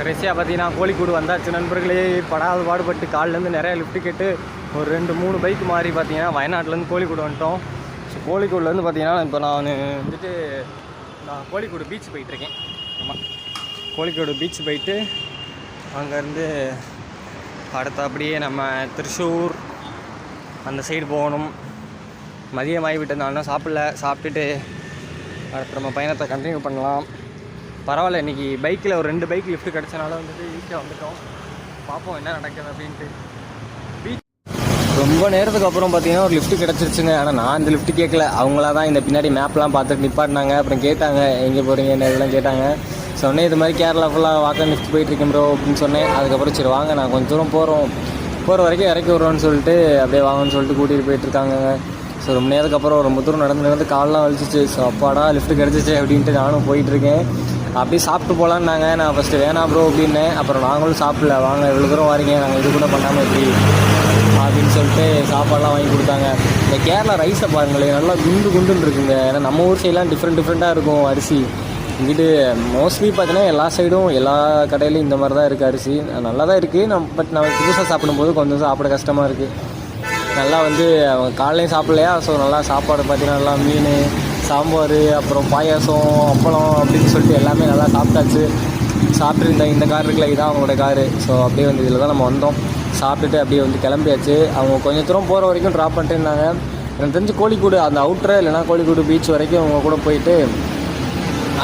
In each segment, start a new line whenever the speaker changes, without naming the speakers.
கடைசியாக பார்த்தீங்கன்னா கோழிக்கூடு வந்தாச்சு நண்பர்களே. படாத பாடுபட்டு காலிலேருந்து நிறையா லிஃப்ட்டு கேட்டு ஒரு 2-3 பைக் மாறி பார்த்தீங்கன்னா வயநாட்டிலேருந்து கோழிக்கூடு வந்துட்டோம். ஸோ கோழிக்கூடுலேருந்து பார்த்தீங்கன்னா இப்போ நான் வந்துட்டு நான் கோழிக்கூடு பீச் போயிட்டுருக்கேன். ஆமாம், கோழிக்கூடு பீச் போயிட்டு அங்கேருந்து அடுத்த அப்படியே நம்ம திருச்சூர் அந்த சைடு போகணும். மதியம் ஆகி விட்டுருந்தாலும் சாப்பிட்டுட்டு அடுத்து நம்ம பயணத்தை கண்டினியூ பண்ணலாம். பரவாயில்ல, இன்றைக்கி பைக்கில் ஒரு 2 பைக் லிஃப்ட் கிடச்சனால வந்துட்டு ஈஸியாக வந்துட்டோம். பார்ப்போம் என்ன நடக்குது அப்படின்ட்டு. ரொம்ப நேரத்துக்கு அப்புறம் பார்த்தீங்கன்னா ஒரு லிஃப்ட் கிடச்சிருச்சுங்க. ஆனால் நான் இந்த லிஃப்ட் கேட்கல, அவங்களா தான் இந்த பின்னாடி மேப்லாம் பார்த்துட்டு நிப்பாட்டினாங்க. அப்புறம் கேட்டாங்க எங்கே போகிறீங்க என்ன இதெல்லாம் கேட்டாங்க. சொன்னேன் இது மாதிரி கேரளா ஃபுல்லாக வாக்கர் லிஃப்ட் போயிட்டுருக்கேன் ப்ரோ அப்படின்னு சொன்னேன். அதுக்கப்புறம் சரி வாங்க நான் கொஞ்சம் தூரம் போகிற வரைக்கும் இறக்கி விட்றோன்னு சொல்லிட்டு அப்படியே வாங்கன்னு சொல்லிட்டு கூட்டிகிட்டு போயிட்டுருக்காங்க. ஸோ ரொம்ப நேரத்துக்கு அப்புறம் ரொம்ப தூரம் நடந்து காலெலாம் வலிச்சிச்சு. ஸோ அப்பாடா லிஃப்ட் கிடச்சிச்சு அப்படின்ட்டு நானும் போயிட்டுருக்கேன். அப்படியே சாப்பிட்டு போகலான்னாங்க. நான் ஃபஸ்ட்டு வேணாம் ப்ரோ அப்படின்னேன். அப்புறம் நாங்களும் சாப்பிடல, வாங்க இவ்வளோ தூரம் வரீங்க, நாங்கள் இது கூட பண்ணாமல் எப்படி அப்படின்னு சொல்லிட்டு சாப்பாடெலாம் வாங்கி கொடுத்தாங்க. இந்த கேரளா ரைஸை பாருங்களேன், நல்லா குண்டுன்னு இருக்குங்க. ஏன்னா நம்ம ஊர் சைடெலாம் டிஃப்ரெண்ட்டாக இருக்கும் அரிசி. இங்கிட்டு மோஸ்ட்லி பார்த்தீங்கன்னா எல்லா சைடும் எல்லா கடையிலையும் இந்த மாதிரி தான் இருக்குது அரிசி. நல்லா தான் இருக்குது. பட் நம்ம புதுசாக சாப்பிடும்போது கொஞ்சம் சாப்பிட கஷ்டமாக இருக்குது. நல்லா வந்து அவங்க காலையிலையும் சாப்பிட்லையா, ஸோ நல்லா சாப்பாடு பார்த்தீங்கன்னா நல்லா மீன் சாம்பார் அப்புறம் பாயாசம் அப்பளம் அப்படின்னு சொல்லிட்டு எல்லாமே நல்லா சாப்பிட்டுட்டு இந்த கார் இருக்குல்ல, இதான் அவங்களோட காரு. ஸோ அப்படியே வந்து இதில் தான் நம்ம வந்தோம். சாப்பிட்டுட்டு அப்படியே வந்து கிளம்பியாச்சு. அவங்க கொஞ்சம் தூரம் போகிற வரைக்கும் ட்ராப் பண்ணிட்டு இருந்தாங்க. எனக்கு தெரிஞ்சு கோழிக்கூடு அந்த அவுட்ரு இல்லைனா கோழிக்கூடு பீச் வரைக்கும் அவங்க கூட போயிட்டு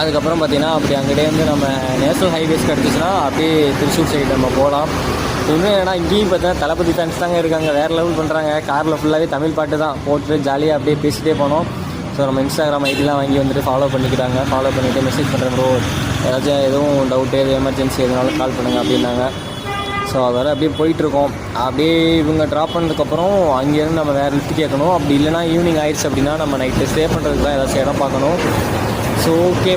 அதுக்கப்புறம் பார்த்திங்கன்னா அப்படி அங்கேருந்து நம்ம நேஷனல் ஹைவேஸ் கிடச்சிச்சின்னா அப்படியே திருச்சூர் சைடு நம்ம போகலாம். இன்னும் ஏன்னா இங்கேயும் பார்த்தீங்கன்னா தளபதி ஃபேன்ஸ் தாங்க இருக்காங்க, வேறு லெவல் பண்ணுறாங்க. காரில் ஃபுல்லாகவே தமிழ் பாட்டு தான் போட்டு ஜாலியாக அப்படியே பேசிகிட்டே போனோம். ஸோ நம்ம இன்ஸ்டாகிராம் ஐடிலாம் வாங்கி வந்துட்டு ஃபாலோ பண்ணிவிட்டு மெசேஜ் பண்ணுறேன் ப்ரோ, ஏதாச்சும் எதுவும் டவுட்டு எது எமர்ஜென்சி எதுனாலும் கால் பண்ணுங்கள் அப்படின்னாங்க. ஸோ அதனால் அப்படியே போயிட்டுருக்கோம். அப்படியே இவங்க ட்ராப் பண்ணதுக்கப்புறம் அங்கேருந்து நம்ம வேறு லிஃப்ட் கேட்கணும். அப்படி இல்லைனா ஈவினிங் ஆயிடுச்சு அப்படின்னா நம்ம நைட்டு ஸ்டே பண்ணுறதுக்கு தான் ஏதாச்சும் இடம் பார்க்கணும். So okay.